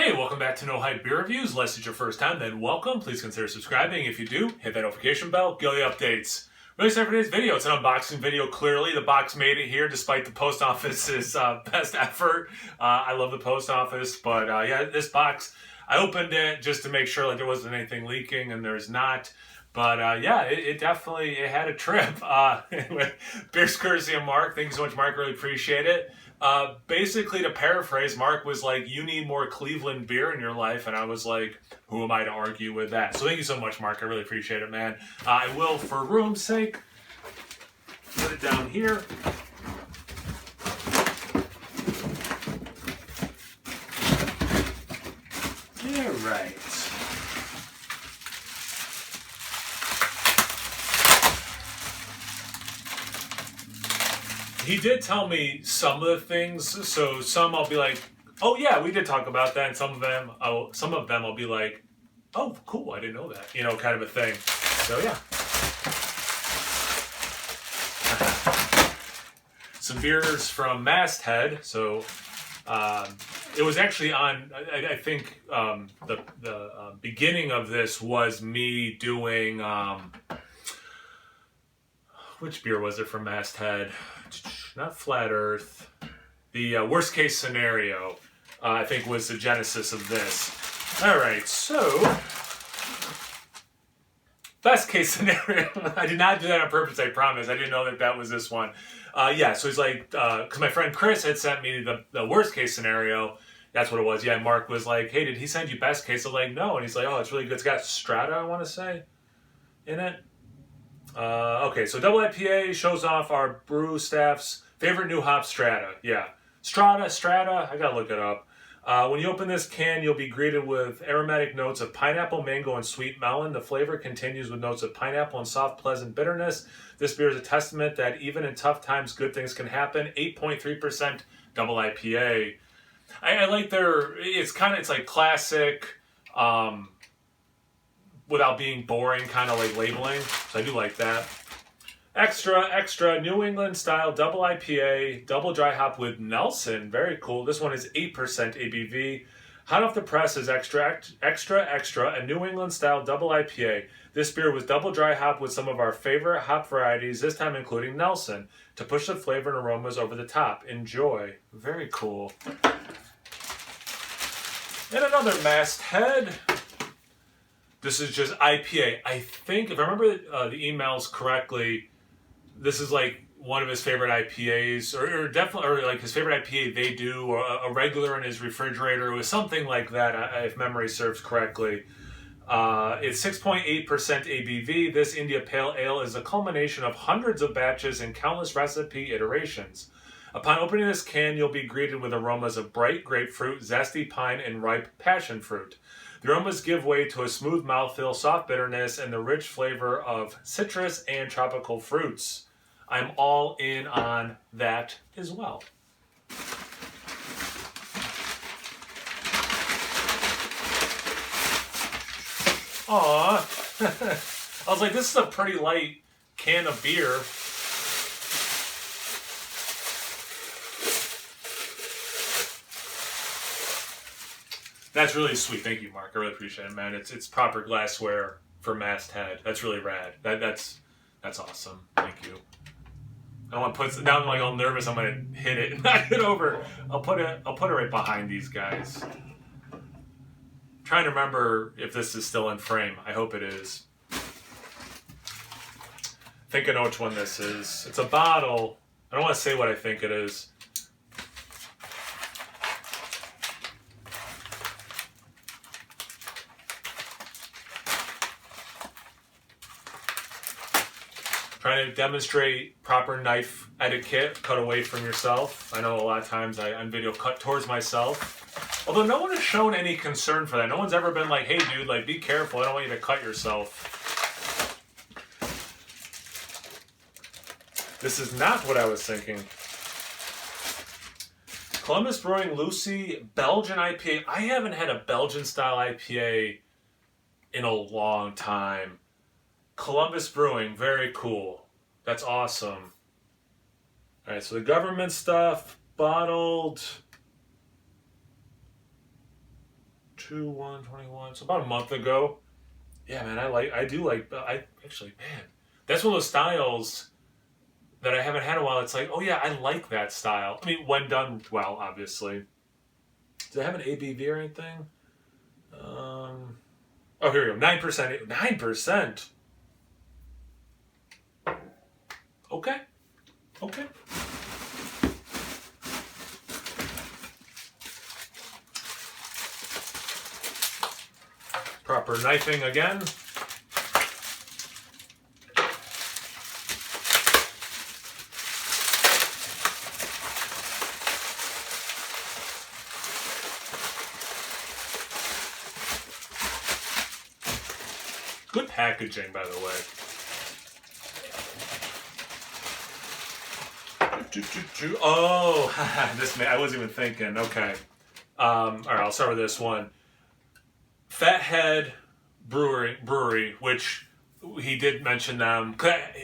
Hey, welcome back to No Hype Beer Reviews. Unless it's your first time, then welcome. Please consider subscribing. If you do, hit that notification bell, get all the updates. Really excited for today's video. It's an unboxing video, clearly. The box made it here despite the post office's best effort. I love the post office, but yeah, this box, I opened it just to make sure like there wasn't anything leaking, and there's not. But yeah, it definitely had a trip. Anyway, beer's courtesy of Mark. Thank you so much, Mark. Really appreciate it. Basically, to paraphrase, Mark was like, you need more Cleveland beer in your life. And I was like, who am I to argue with that? So thank you so much, Mark. I really appreciate it, man. I will, for room's sake, put it down here. All right. He did tell me some of the things, so some I'll be like, oh yeah, we did talk about that, and some of them I'll be like, oh cool, I didn't know that, you know, kind of a thing. So yeah. Some beers from Masthead. So it was actually on, I think the beginning of this was me doing, which beer was it from Masthead? Not Flat Earth. The worst case scenario, I think, was the genesis of this. All right, so best case scenario. I did not do that on purpose, I promise. I didn't know that that was this one. Yeah, so he's like, because my friend Chris had sent me the worst case scenario. That's what it was. Yeah, Mark was like, hey, did he send you best case? I'm like, no. And he's like, oh, it's really good. It's got Strata, I want to say, in it. Okay, so double IPA shows off our brew staff's favorite new hop, Strata. Yeah, Strata, I gotta look it up. When you open this can, you'll be greeted with aromatic notes of pineapple, mango, and sweet melon. The flavor continues with notes of pineapple and soft, pleasant bitterness. This beer is a testament that even in tough times, good things can happen. 8.3% double IPA. I like it's like classic, without being boring, kind of like labeling. So I do like that. Extra New England style double IPA, double dry hop with Nelson. Very cool. This one is 8% ABV. Hot off the press is extra, a New England style double IPA. This beer was double dry hop with some of our favorite hop varieties, this time including Nelson, to push the flavor and aromas over the top. Enjoy. Very cool. And another Masthead. This is just IPA. I think, if I remember the emails correctly, this is like one of his favorite IPAs, or definitely, or like his favorite IPA they do, or a regular in his refrigerator. It was something like that, if memory serves correctly. It's 6.8% ABV. This India Pale Ale is a culmination of hundreds of batches and countless recipe iterations. Upon opening this can, you'll be greeted with aromas of bright grapefruit, zesty pine, and ripe passion fruit. The aromas give way to a smooth mouthfeel, soft bitterness, and the rich flavor of citrus and tropical fruits. I'm all in on that as well. Aw. I was like, this is a pretty light can of beer. That's really sweet. Thank you, Mark. I really appreciate it, man. It's proper glassware for Masthead. That's really rad. That's awesome. Thank you. I don't want to put now. I'm like all nervous. I'm gonna hit it and knock it over. I'll put it right behind these guys. I'm trying to remember if this is still in frame. I hope it is. I think I know which one this is. It's a bottle. I don't want to say what I think it is. Trying to demonstrate proper knife etiquette, cut away from yourself. I know a lot of times I on video cut towards myself. Although no one has shown any concern for that. No one's ever been like, hey dude, like be careful, I don't want you to cut yourself. This is not what I was thinking. Columbus Brewing Lucy Belgian IPA. I haven't had a Belgian style IPA in a long time. Columbus Brewing, very cool. That's awesome. All right, so the government stuff, bottled 2/1/21. So about a month ago. Yeah, man, I do like, I actually, man, that's one of those styles that I haven't had in a while. It's like, oh yeah, I like that style. I mean, when done well, obviously. Does it have an ABV or anything? Oh, here we go. 9%. 9%. Okay. Okay. Proper knifing again. Good packaging, by the way. Oh, this I wasn't even thinking. Okay. All right, I'll start with this one. Fathead Brewery, which he did mention them.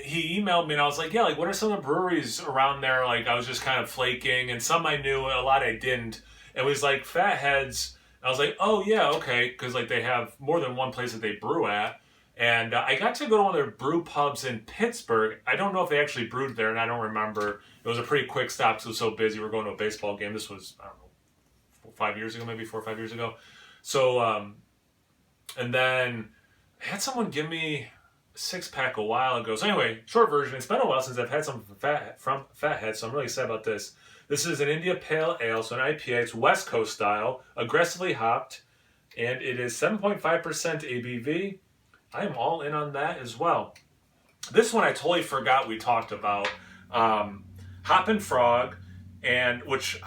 He emailed me and I was like, yeah, like what are some of the breweries around there? Like I was just kind of flaking, and some I knew, a lot I didn't. It was like Fatheads. I was like, oh yeah, okay, because like they have more than one place that they brew at. And I got to go to one of their brew pubs in Pittsburgh. I don't know if they actually brewed there, and I don't remember. It was a pretty quick stop because it was so busy. We were going to a baseball game. This was, I don't know, 5 years ago, maybe 4 or 5 years ago. So, and then I had someone give me a 6-pack a while ago. So anyway, short version, it's been a while since I've had something from Fathead, so I'm really excited about this. This is an India Pale Ale, so an IPA. It's West Coast style, aggressively hopped, and it is 7.5% ABV. I am all in on that as well. This one I totally forgot we talked about. Hoppin' Frog, and which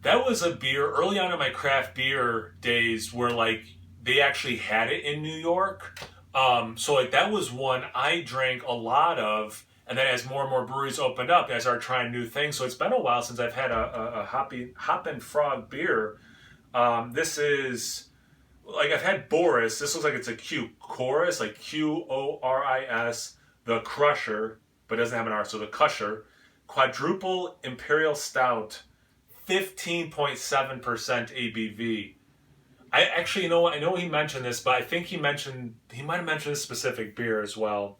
that was a beer early on in my craft beer days where like they actually had it in New York. So like that was one I drank a lot of, and then as more and more breweries opened up, I started trying new things. So it's been a while since I've had a Hoppin' Frog beer. This is like I've had Boris. This looks like it's a Q. Chorus, like Qoris. The Crusher, but it doesn't have an R, so the Cusher. Quadruple Imperial Stout, 15.7% ABV. I actually, you know what? I know he mentioned this, but I think he might have mentioned this specific beer as well.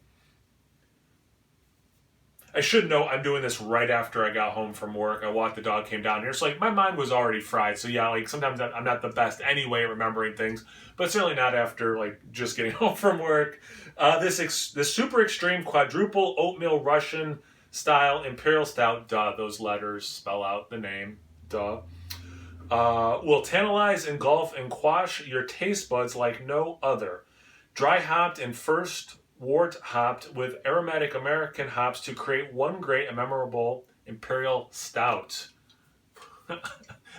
I should know I'm doing this right after I got home from work. I walked the dog, came down here. So like my mind was already fried. So yeah, like sometimes I'm not the best anyway at remembering things, but certainly not after like just getting home from work. This super extreme quadruple oatmeal Russian style Imperial Stout, duh, those letters spell out the name, duh. Will tantalize, engulf, and quash your taste buds like no other. Dry hopped and first wort hopped with aromatic American hops to create one great and memorable Imperial Stout.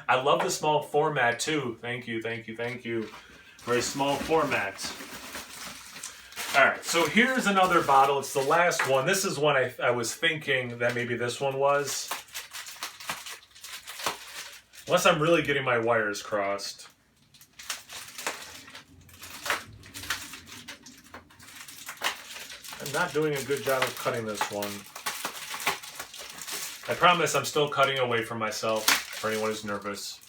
I love the small format too. Thank you. Very small format. Alright, so here's another bottle. It's the last one. This is one I was thinking that maybe this one was. Unless I'm really getting my wires crossed. I'm not doing a good job of cutting this one. I promise I'm still cutting away from myself for anyone who's nervous.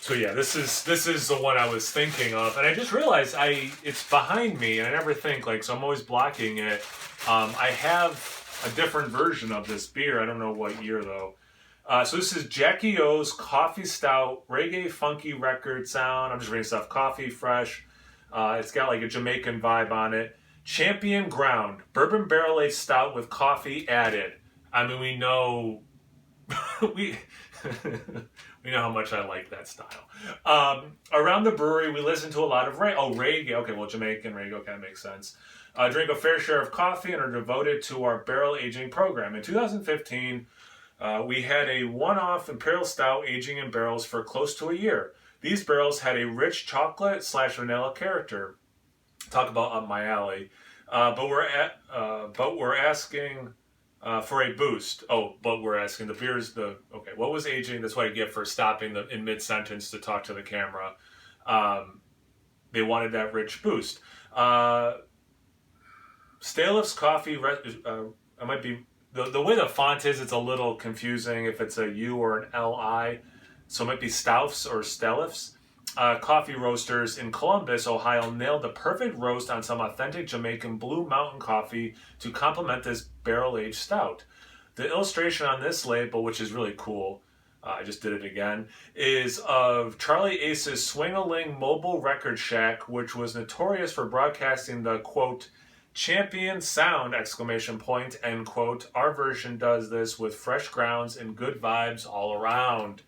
So yeah, this is the one I was thinking of, and I just realized it's behind me, and I never think like, so I'm always blocking it. I have a different version of this beer. I don't know what year though. So this is Jackie O's Coffee Stout, reggae funky record sound. I'm just reading stuff. Coffee, fresh. It's got like a Jamaican vibe on it. Champion Ground, bourbon barrel aged stout with coffee added. I mean, we know we know how much I like that style. Around the brewery, we listen to a lot of reggae. Okay, well, Jamaican reggae. Okay, that makes sense. Drink a fair share of coffee and are devoted to our barrel aging program. In 2015. We had a one-off Imperial Stout aging in barrels for close to a year. These barrels had a rich chocolate/vanilla character. Talk about up my alley. But we're asking for a boost. Oh, but we're asking the beer's okay. What was aging? That's what I get for stopping in mid-sentence to talk to the camera. They wanted that rich boost. Staleif's coffee. I might be the way the font is, it's a little confusing if it's a U or an LI. So it might be Staufs or Stelifs. Coffee roasters in Columbus, Ohio, nailed the perfect roast on some authentic Jamaican Blue Mountain coffee to complement this barrel-aged stout. The illustration on this label, which is really cool, I just did it again, is of Charlie Ace's Swing-a-Ling Mobile Record Shack, which was notorious for broadcasting the, quote, champion sound, exclamation point, end quote. Our version does this with fresh grounds and good vibes all around.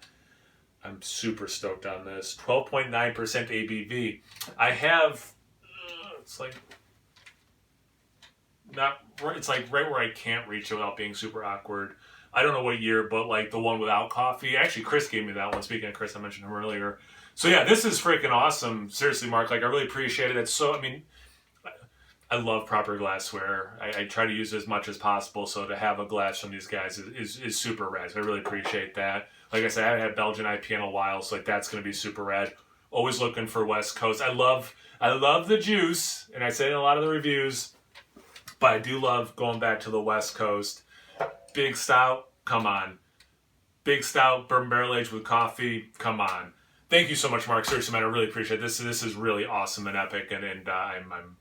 I'm super stoked on this. 12.9% ABV. I have, it's like right where I can't reach it without being super awkward. I don't know what year, but like the one without coffee. Actually, Chris gave me that one. Speaking of Chris, I mentioned him earlier. So yeah, this is freaking awesome. Seriously, Mark, like I really appreciate it. It's so, I mean, I love proper glassware. I try to use as much as possible, so to have a glass from these guys is super rad. So I really appreciate that. Like I said, I haven't had Belgian IPA in a while, so like that's going to be super rad. Always looking for West Coast. I love the juice, and I say it in a lot of the reviews, but I do love going back to the West Coast. Big stout, come on. Big stout, bourbon barrel aged with coffee, come on. Thank you so much, Mark. Seriously, man, I really appreciate this. This is really awesome and epic, and I'm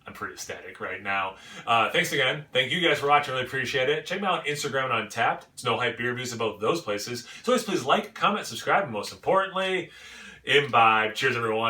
I'm pretty ecstatic right now. Thanks again. Thank you guys for watching. I really appreciate it. Check me out on Instagram and Untappd. It's No Hype Beer Reviews at both those places. So always please like, comment, subscribe, and most importantly, imbibe. Cheers, everyone.